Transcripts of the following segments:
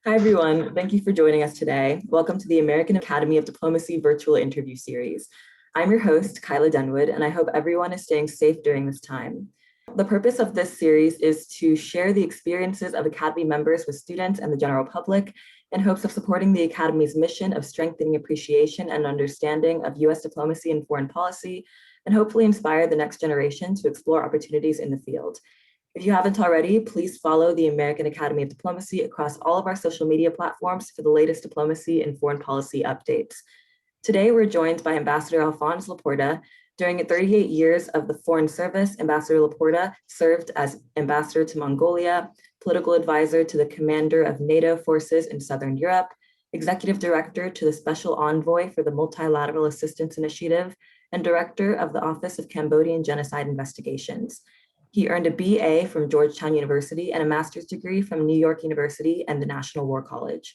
Hi, everyone. Thank you for joining us today. Welcome to the American Academy of Diplomacy virtual interview series. I'm your host, Kyla Denwood, and I hope everyone is staying safe during this time. The purpose of this series is to share the experiences of Academy members with students and the general public in hopes of supporting the Academy's mission of strengthening appreciation and understanding of U.S. diplomacy and foreign policy, and hopefully inspire the next generation to explore opportunities in the field. If you haven't already, please follow the American Academy of Diplomacy across all of our social media platforms for the latest diplomacy and foreign policy updates. Today, we're joined by Ambassador Alphonse La Porta. During 38 years of the Foreign Service, Ambassador La Porta served as ambassador to Mongolia, political advisor to the commander of NATO forces in Southern Europe, executive director to the special envoy for the Multilateral Assistance Initiative, and director of the Office of Cambodian Genocide Investigations. He earned a BA from Georgetown University and a master's degree from New York University and the National War College.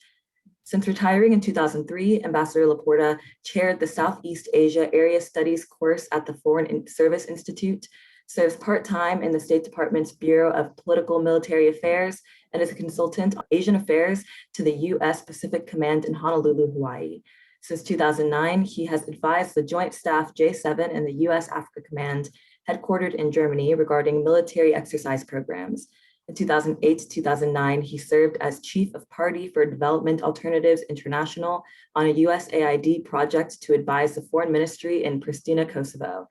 Since retiring in 2003, Ambassador La Porta chaired the Southeast Asia Area Studies course at the Foreign Service Institute, serves part-time in the State Department's Bureau of Political Military Affairs, and is a consultant on Asian affairs to the U.S. Pacific Command in Honolulu, Hawaii. Since 2009, he has advised the Joint Staff J7 and the U.S. Africa Command, headquartered in Germany, regarding military exercise programs. In 2008 to 2009, he served as Chief of Party for Development Alternatives International on a USAID project to advise the Foreign Ministry in Pristina, Kosovo.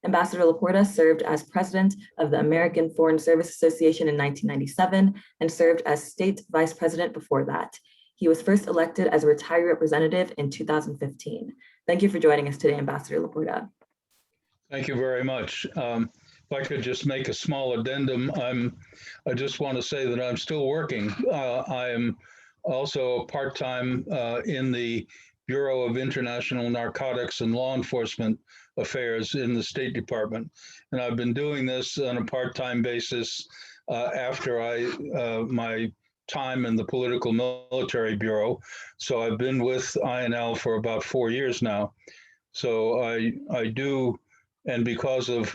Ambassador La Porta served as president of the American Foreign Service Association in 1997 and served as state vice president before that. He was first elected as a retiree representative in 2015. Thank you for joining us today, Ambassador La Porta. Thank you very much. If I could just make a small addendum, I just want to say that I'm still working. I am also part-time in the Bureau of International Narcotics and Law Enforcement Affairs in the State Department. And I've been doing this on a part-time basis after my time in the Political Military Bureau. So I've been with INL for about 4 years now. So I do, and because of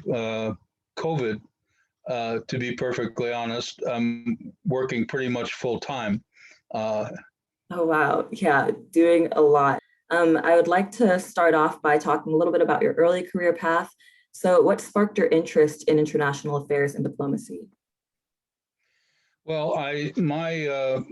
COVID, to be perfectly honest, I'm working pretty much full time. Oh, wow. Yeah, doing a lot. I would like to start off by talking a little bit about your early career path. So what sparked your interest in international affairs and diplomacy? Well, my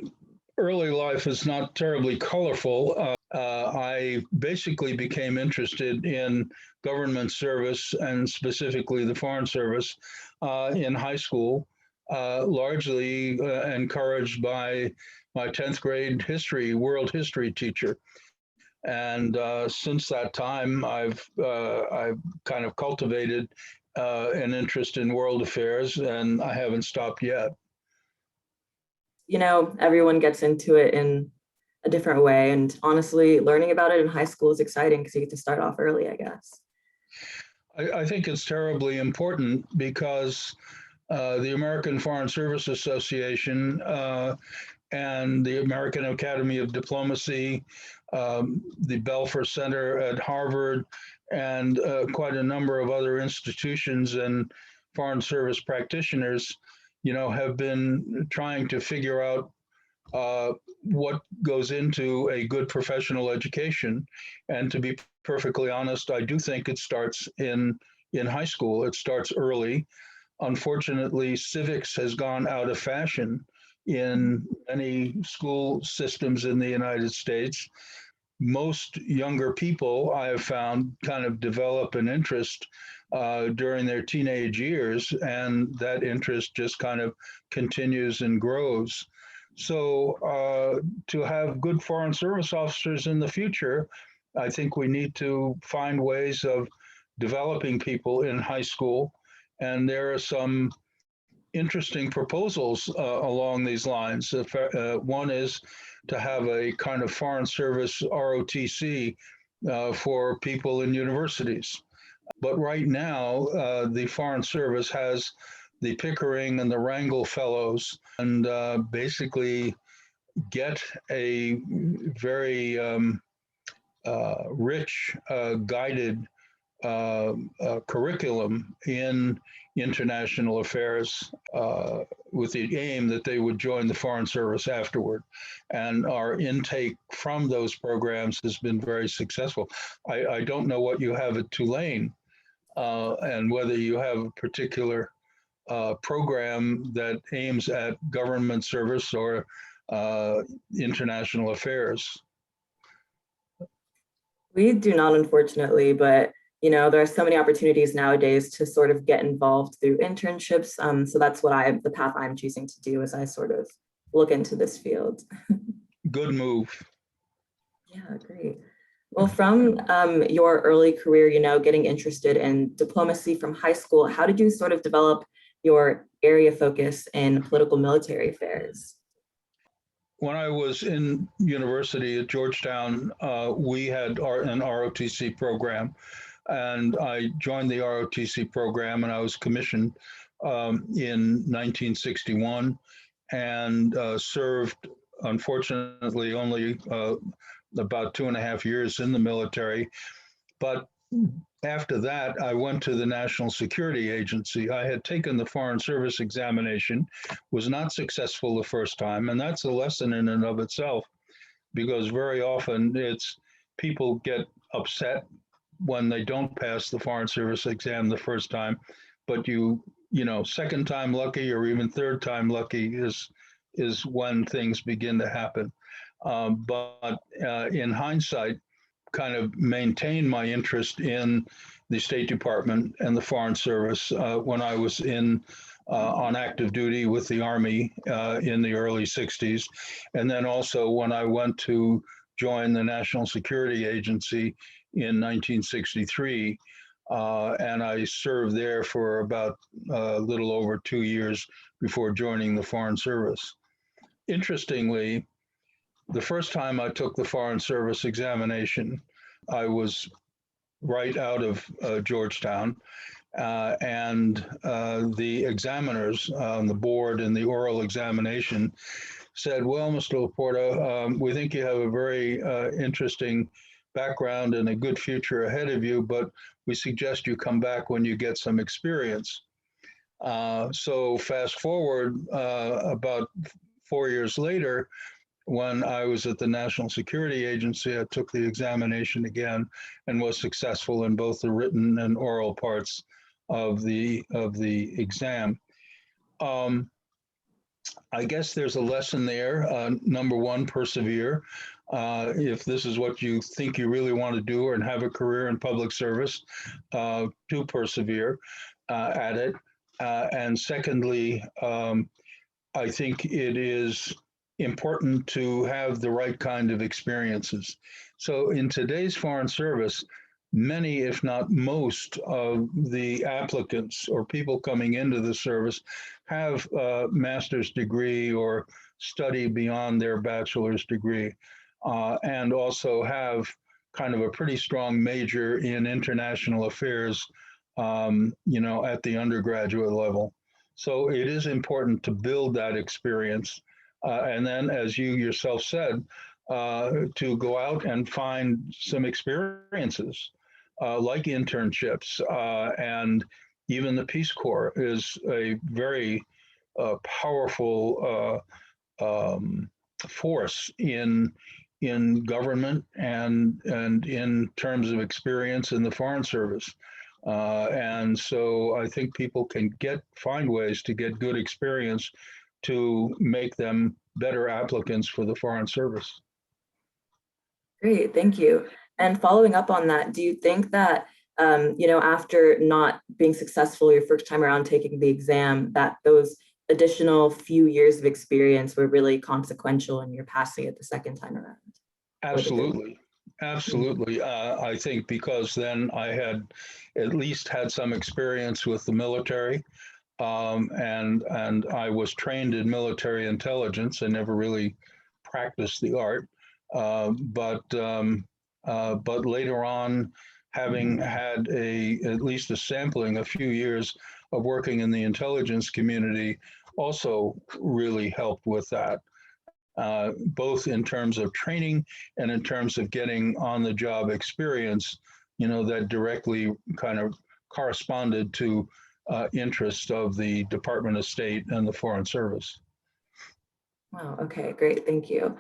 early life is not terribly colorful. I basically became interested in government service and specifically the Foreign Service in high school, largely encouraged by my 10th grade world history teacher. And since that time, I've kind of cultivated an interest in world affairs, and I haven't stopped yet. You know, everyone gets into it in a different way. And honestly, learning about it in high school is exciting because you get to start off early, I guess. I think it's terribly important because the American Foreign Service Association and the American Academy of Diplomacy, the Belfer Center at Harvard, and quite a number of other institutions and foreign service practitioners, have been trying to figure out what goes into a good professional education. And to be perfectly honest, I do think it starts in high school. It starts early. Unfortunately, civics has gone out of fashion in many school systems in the United States. Most younger people, I have found, kind of develop an interest during their teenage years, and that interest just kind of continues and grows. So to have good foreign service officers in the future, I think we need to find ways of developing people in high school. And there are some interesting proposals along these lines. One is to have a kind of foreign service ROTC for people in universities. But right now, the Foreign Service has the Pickering and the Wrangle Fellows, and basically get a very rich, guided curriculum in international affairs with the aim that they would join the Foreign Service afterward. And our intake from those programs has been very successful. I don't know what you have at Tulane and whether you have a particular program that aims at government service or international affairs. We do not, unfortunately, but there are so many opportunities nowadays to sort of get involved through internships. So that's the path I'm choosing to do as I sort of look into this field. Good move. Yeah, great. Well, from your early career, getting interested in diplomacy from high school, how did you sort of develop your area focus in political military affairs? When I was in university at Georgetown, we had an ROTC program, and I joined the ROTC program, and I was commissioned in 1961 and served, unfortunately, only about 2.5 years in the military. But after that, I went to the National Security Agency. I had taken the Foreign Service examination, was not successful the first time, and that's a lesson in and of itself, because very often it's people get upset when they don't pass the Foreign Service exam the first time, but second time lucky or even third time lucky is when things begin to happen. But in hindsight, kind of maintained my interest in the State Department and the Foreign Service when I was on active duty with the Army in the early 60s. And then also when I went to join the National Security Agency in 1963. And I served there for about a little over 2 years before joining the Foreign Service. Interestingly, the first time I took the Foreign Service examination, I was right out of Georgetown, and the examiners on the board in the oral examination said, "Well, Mr. La Porta, we think you have a very interesting background and a good future ahead of you, but we suggest you come back when you get some experience." So fast forward about 4 years later, when I was at the National Security Agency, I took the examination again and was successful in both the written and oral parts of the exam. I guess there's a lesson there. Number one, persevere. If this is what you think you really want to do and have a career in public service, do persevere at it. And secondly, I think it is important to have the right kind of experiences. So in today's Foreign Service, many, if not most, of the applicants or people coming into the service have a master's degree or study beyond their bachelor's degree, and also have kind of a pretty strong major in international affairs, at the undergraduate level. So it is important to build that experience. And then, as you yourself said, to go out and find some experiences like internships, and even the Peace Corps is a very powerful force in government and in terms of experience in the Foreign Service. And so I think people can find ways to get good experience to make them better applicants for the Foreign Service. Great, thank you. And following up on that, do you think that, after not being successful your first time around taking the exam, that those additional few years of experience were really consequential in your passing it the second time around? Absolutely. Absolutely. I think because then I had at least had some experience with the military. And I was trained in military intelligence. I never really practiced the art, but later on, having had at least a sampling, a few years of working in the intelligence community, also really helped with that, both in terms of training and in terms of getting on-the-job experience that directly kind of corresponded to interests of the Department of State and the Foreign Service. Wow, okay, great, thank you.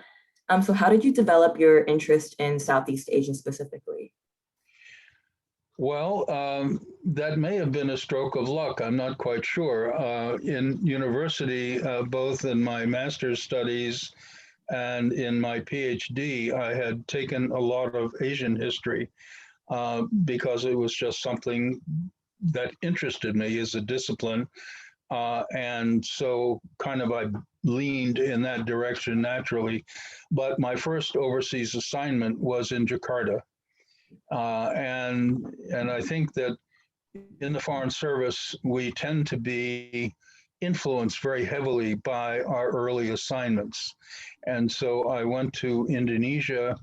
So how did you develop your interest in Southeast Asia specifically? Well, that may have been a stroke of luck. I'm not quite sure. In university, both in my master's studies and in my PhD, I had taken a lot of Asian history because it was just something that interested me as a discipline. And so kind of I leaned in that direction naturally. But my first overseas assignment was in Jakarta. And I think that in the Foreign Service, we tend to be influenced very heavily by our early assignments. And so I went to Indonesia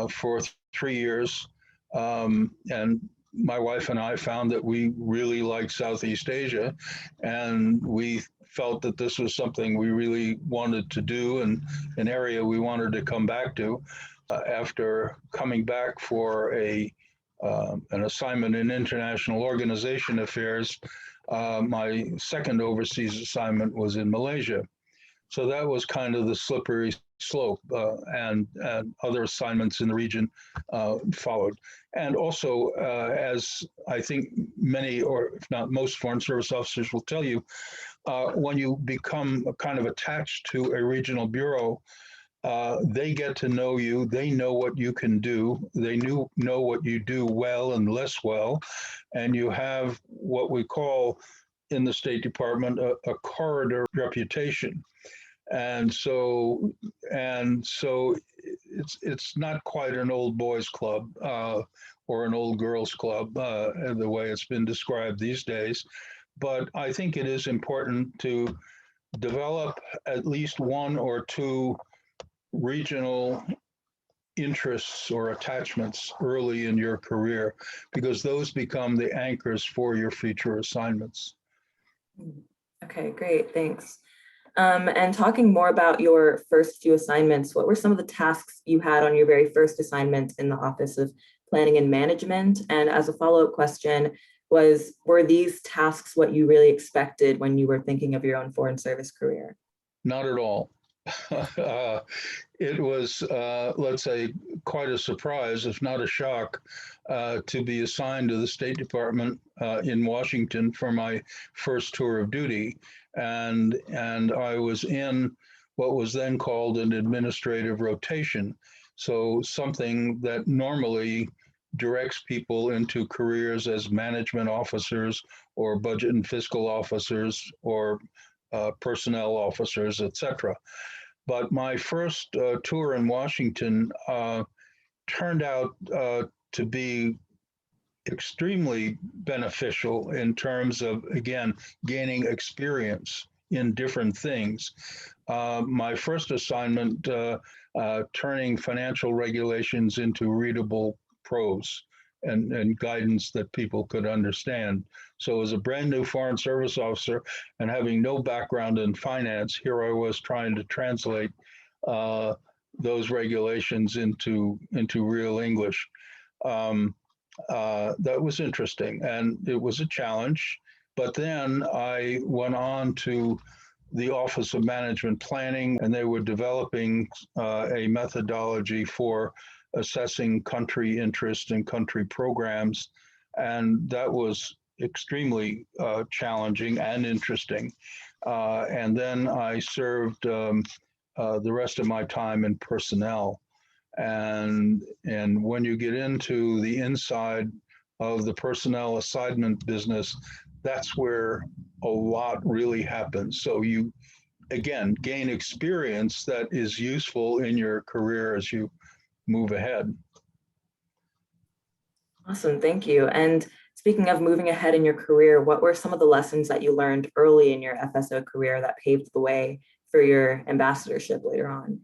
for 3 years. And my wife and I found that we really liked Southeast Asia. And we felt that this was something we really wanted to do and an area we wanted to come back to. After coming back for an assignment in international organization affairs, my second overseas assignment was in Malaysia. So that was kind of the slippery slope, and other assignments in the region followed. And also, as I think many, or if not most, Foreign Service officers will tell you, when you become kind of attached to a regional bureau, they get to know you. They know what you can do. They know what you do well and less well. And you have what we call in the State Department a corridor reputation. And so it's not quite an old boys club or an old girls club the way it's been described these days. But I think it is important to develop at least one or two regional interests or attachments early in your career, because those become the anchors for your future assignments. Okay, great, thanks. And talking more about your first few assignments, what were some of the tasks you had on your very first assignment in the Office of Planning and Management? And as a follow-up question, were these tasks what you really expected when you were thinking of your own Foreign Service career? Not at all. It was, let's say, quite a surprise, if not a shock, to be assigned to the State Department in Washington for my first tour of duty. And I was in what was then called an administrative rotation. So something that normally directs people into careers as management officers or budget and fiscal officers or personnel officers, etc. But my first tour in Washington turned out to be extremely beneficial in terms of, again, gaining experience in different things. My first assignment, turning financial regulations into readable prose and guidance that people could understand. So as a brand new Foreign Service officer and having no background in finance, here I was trying to translate those regulations into real English. That was interesting, and it was a challenge. But then I went on to the Office of Management Planning, and they were developing a methodology for assessing country interest and country programs. And that was extremely challenging and interesting. And then I served the rest of my time in personnel. And when you get into the inside of the personnel assignment business, that's where a lot really happens. So you, again, gain experience that is useful in your career as you move ahead. Awesome, thank you. And speaking of moving ahead in your career, what were some of the lessons that you learned early in your FSO career that paved the way for your ambassadorship later on?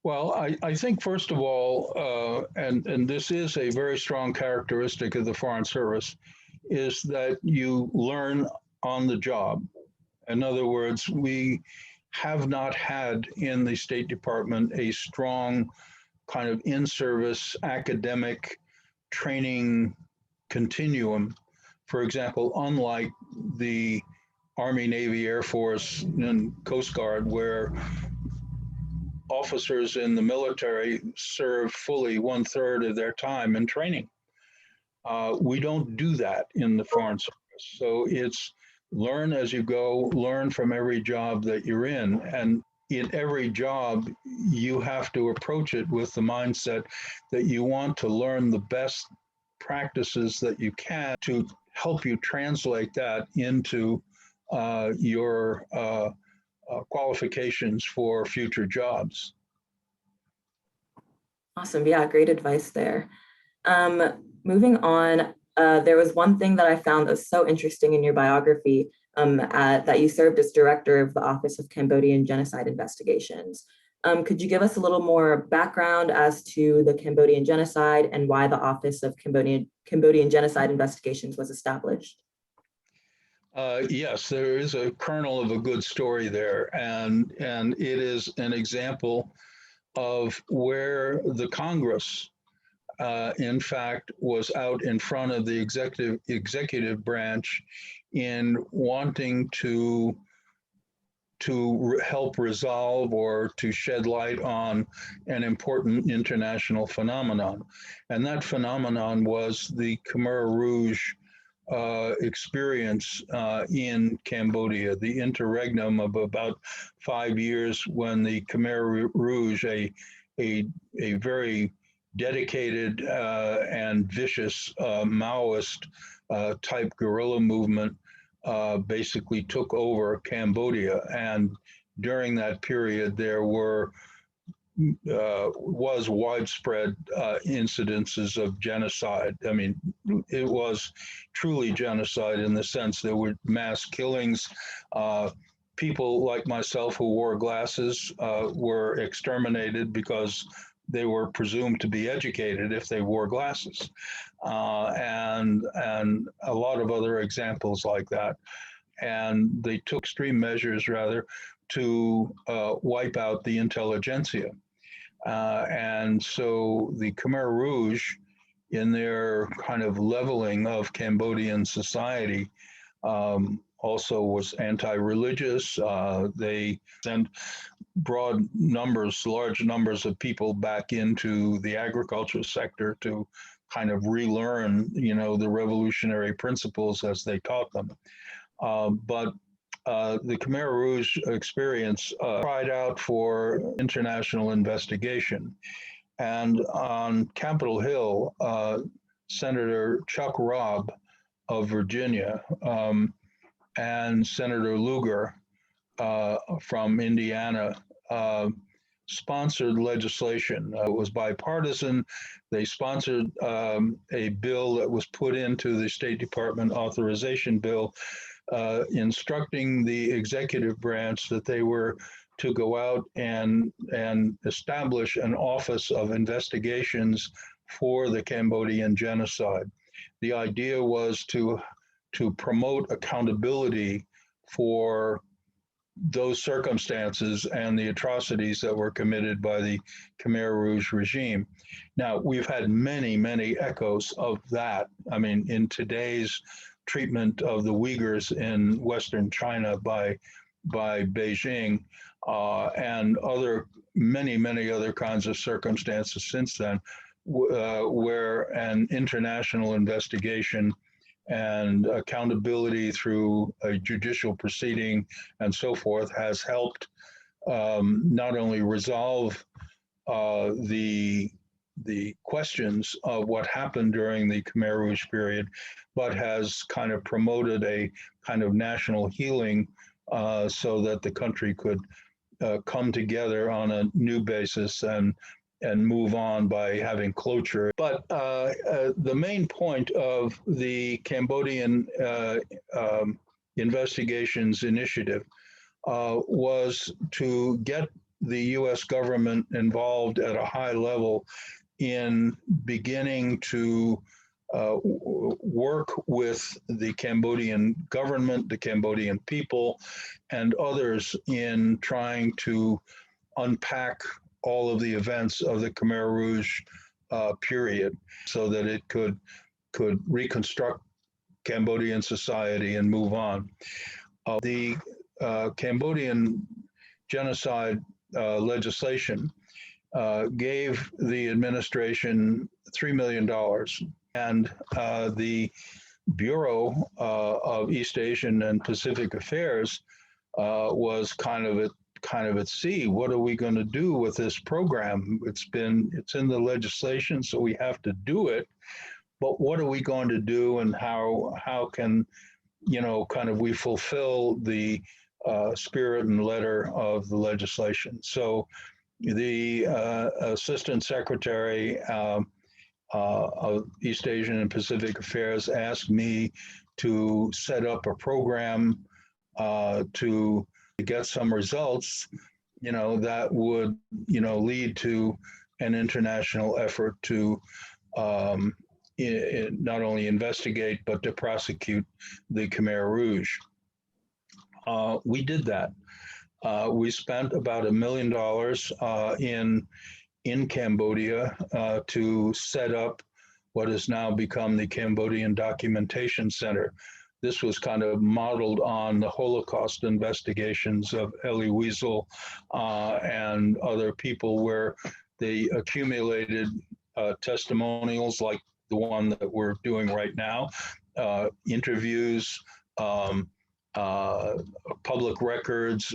Well, I think first of all, and this is a very strong characteristic of the Foreign Service, is that you learn on the job. In other words, we have not had in the State Department a strong kind of in-service academic training continuum. For example, unlike the Army, Navy, Air Force, and Coast Guard, where officers in the military serve fully 1/3 of their time in training. We don't do that in the Foreign Service. So it's learn as you go, learn from every job that you're in. And in every job, you have to approach it with the mindset that you want to learn the best practices that you can to help you translate that into your qualifications for future jobs. Awesome. Yeah, great advice there. Moving on, there was one thing that I found that was so interesting in your biography, that you served as director of the Office of Cambodian Genocide Investigations. Could you give us a little more background as to the Cambodian genocide and why the Office of Cambodian Genocide Investigations was established? Yes, there is a kernel of a good story there, and it is an example of where the Congress, in fact, was out in front of the executive branch in wanting to help resolve or to shed light on an important international phenomenon. And that phenomenon was the Khmer Rouge experience in Cambodia, the interregnum of about 5 years when the Khmer Rouge, a very dedicated and vicious Maoist type guerrilla movement, basically took over Cambodia. And during that period, there was widespread incidences of genocide. I mean, it was truly genocide in the sense there were mass killings. People like myself who wore glasses were exterminated because they were presumed to be educated if they wore glasses, and a lot of other examples like that. And they took extreme measures, rather, to wipe out the intelligentsia. And so the Khmer Rouge, in their kind of leveling of Cambodian society, also was anti-religious. They sent large numbers of people back into the agricultural sector to kind of relearn, the revolutionary principles as they taught them. But the Khmer Rouge experience cried out for international investigation. And on Capitol Hill, Senator Chuck Robb of Virginia and Senator Lugar from Indiana sponsored legislation. It was bipartisan. They sponsored a bill that was put into the State Department authorization bill, instructing the executive branch that they were to go out and establish an office of investigations for the Cambodian genocide. The idea was to promote accountability for those circumstances and the atrocities that were committed by the Khmer Rouge regime. Now, we've had many, many echoes of that. I mean, in today's treatment of the Uyghurs in Western China by Beijing, and many other kinds of circumstances since then, where an international investigation and accountability through a judicial proceeding and so forth has helped not only resolve the questions of what happened during the Khmer Rouge period, but has kind of promoted a kind of national healing so that the country could come together on a new basis and move on by having closure. But the main point of the Cambodian investigations initiative was to get the U.S. government involved at a high level in beginning to work with the Cambodian government, the Cambodian people, and others in trying to unpack all of the events of the Khmer Rouge period, so that it could reconstruct Cambodian society and move on. The Cambodian genocide legislation gave the administration $3 million, and the Bureau of East Asian and Pacific Affairs was kind of at sea. What are we going to do with this program? It's in the legislation, so we have to do it. But what are we going to do, and how can kind of we fulfill the spirit and letter of the legislation? So the Assistant Secretary of East Asian and Pacific Affairs asked me to set up a program to get some results, that would, lead to an international effort to not only investigate, but to prosecute the Khmer Rouge. We did that. We spent about $1 million in Cambodia to set up what has now become the Cambodian Documentation Center. This was kind of modeled on the Holocaust investigations of Elie Wiesel and other people, where they accumulated testimonials like the one that we're doing right now, interviews, public records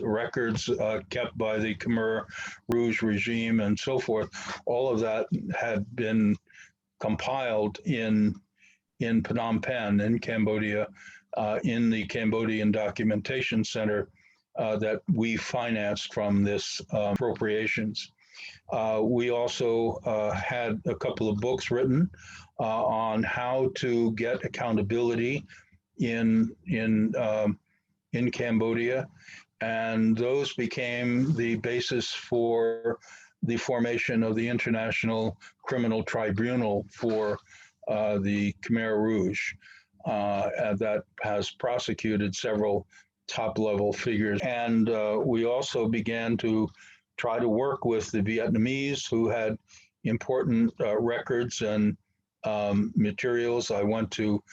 kept by the Khmer Rouge regime and so forth. All of that had been compiled in Phnom Penh in Cambodia, in the Cambodian Documentation Center that we financed from this appropriations. We also had a couple of books written on how to get accountability in Cambodia, and those became the basis for the formation of the International Criminal Tribunal for the Khmer Rouge, that has prosecuted several top-level figures. And we also began to try to work with the Vietnamese, who had important records and materials. I went to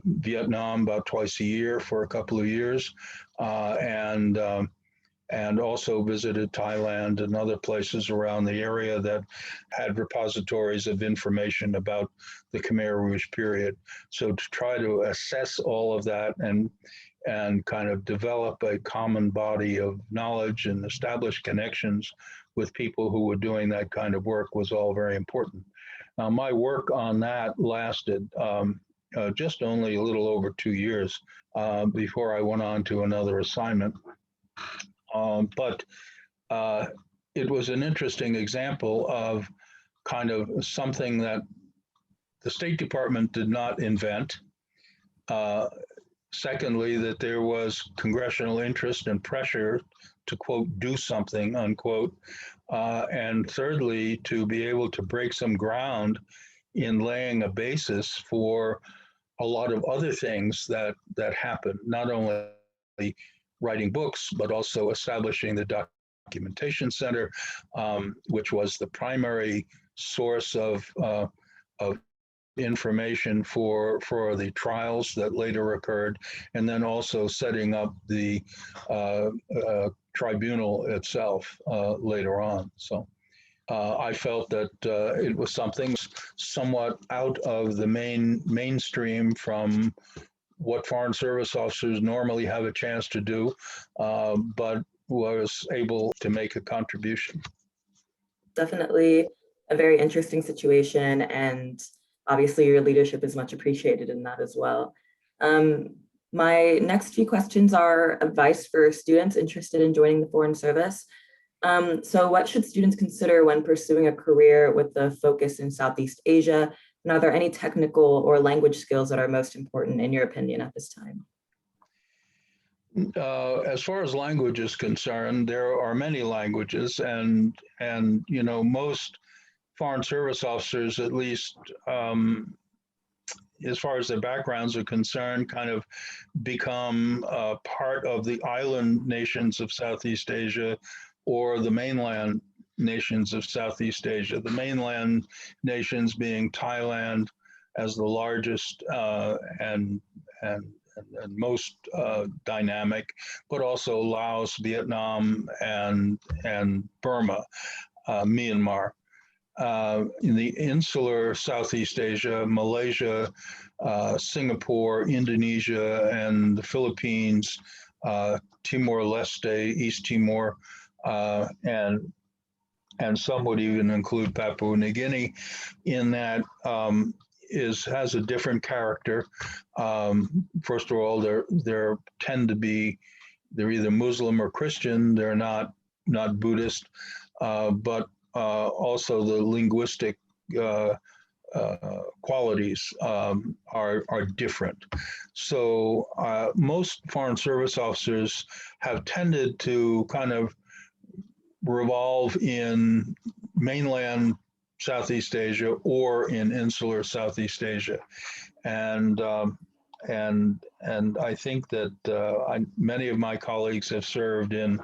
Vietnam about twice a year for a couple of years, and also visited Thailand and other places around the area that had repositories of information about the Khmer Rouge period. So to try to assess all of that and kind of develop a common body of knowledge and establish connections with people who were doing that kind of work was all very important. Now, my work on that lasted just only a little over 2 years before I went on to another assignment. But it was an interesting example of kind of something that the State Department did not invent. Secondly, that there was congressional interest and pressure to, quote, do something, unquote. And thirdly, to be able to break some ground in laying a basis for a lot of other things that happened, not only writing books, but also establishing the Documentation Center, which was the primary source of information for the trials that later occurred, and then also setting up the tribunal itself later on. So I felt that it was something somewhat out of the mainstream from what Foreign Service officers normally have a chance to do, but was able to make a contribution. Definitely a very interesting situation, and obviously your leadership is much appreciated in that as well. My next few questions are advice for students interested in joining the Foreign Service. So what should students consider when pursuing a career with the focus in Southeast Asia? And are there any technical or language skills that are most important in your opinion at this time? As far as language is concerned, there are many languages, and most Foreign Service officers, at least as far as their backgrounds are concerned, kind of become part of the island nations of Southeast Asia or the mainland nations of Southeast Asia, the mainland nations being Thailand as the largest and most dynamic, but also Laos, Vietnam, and Burma, Myanmar. In the insular Southeast Asia, Malaysia, Singapore, Indonesia, and the Philippines, Timor-Leste, East Timor, and some would even include Papua New Guinea, in that has a different character. First of all, they're either Muslim or Christian. They're not Buddhist, but also the linguistic qualities are different. So most Foreign Service officers have tended to kind of revolve in mainland Southeast Asia or in insular Southeast Asia, and I think that many of my colleagues have served in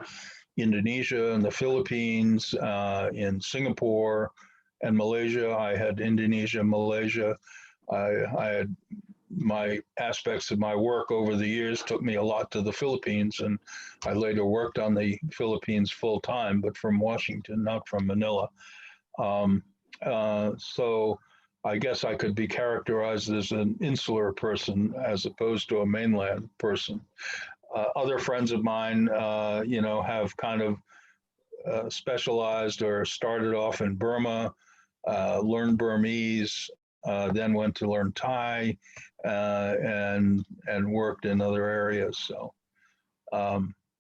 Indonesia and the Philippines, in Singapore and Malaysia. I had Indonesia, Malaysia. I had my aspects of my work over the years took me a lot to the Philippines, and I later worked on the Philippines full time, but from Washington, not from Manila. So I guess I could be characterized as an insular person as opposed to a mainland person. Other friends of mine, have kind of specialized or started off in Burma, learned Burmese, then went to learn Thai, and worked in other areas. So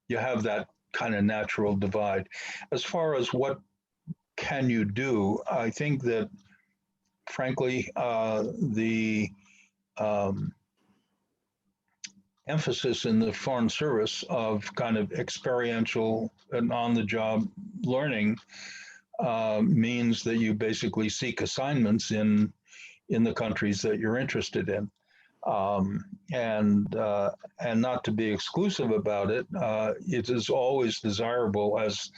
you have that kind of natural divide. As far as what can you do, I think that, frankly, the emphasis in the Foreign Service of kind of experiential and on-the-job learning means that you basically seek assignments in the countries that you're interested in. And not to be exclusive about it, it is always desirable, as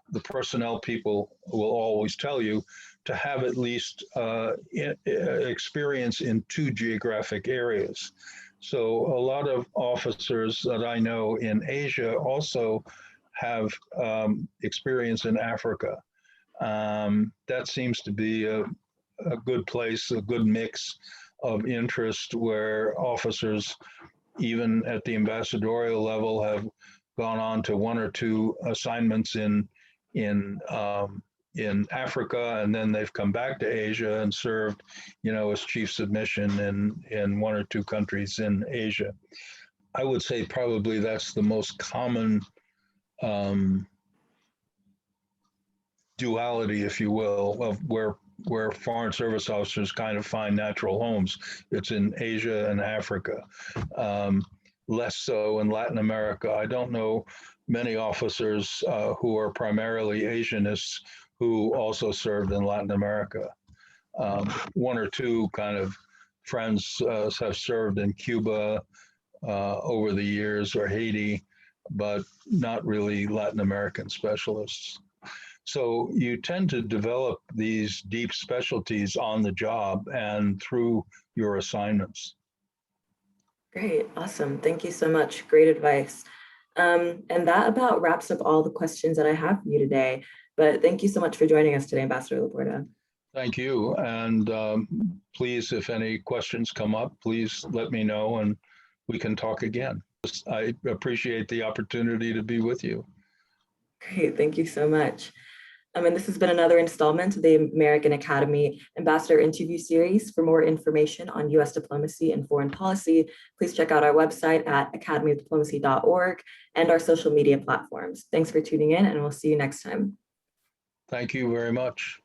the personnel people will always tell you, to have at least experience in 2 geographic areas. So a lot of officers that I know in Asia also have experience in Africa. That seems to be a good place, a good mix of interest, where officers, even at the ambassadorial level, have gone on to 1 or 2 assignments in Africa, and then they've come back to Asia and served, as chief submission in 1 or 2 countries in Asia. I would say probably that's the most common duality, if you will, of where Foreign Service officers kind of find natural homes. It's in Asia and Africa, less so in Latin America. I don't know many officers who are primarily Asianists who also served in Latin America. 1 or 2 kind of friends have served in Cuba over the years, or Haiti, but not really Latin American specialists. So you tend to develop these deep specialties on the job and through your assignments. Great, awesome. Thank you so much. Great advice. And that about wraps up all the questions that I have for you today. But thank you so much for joining us today, Ambassador La Porta. Thank you. And please, if any questions come up, please let me know and we can talk again. I appreciate the opportunity to be with you. Great, thank you so much. And this has been another installment of the American Academy Ambassador Interview Series. For more information on U.S. diplomacy and foreign policy, please check out our website at academyofdiplomacy.org and our social media platforms. Thanks for tuning in, and we'll see you next time. Thank you very much.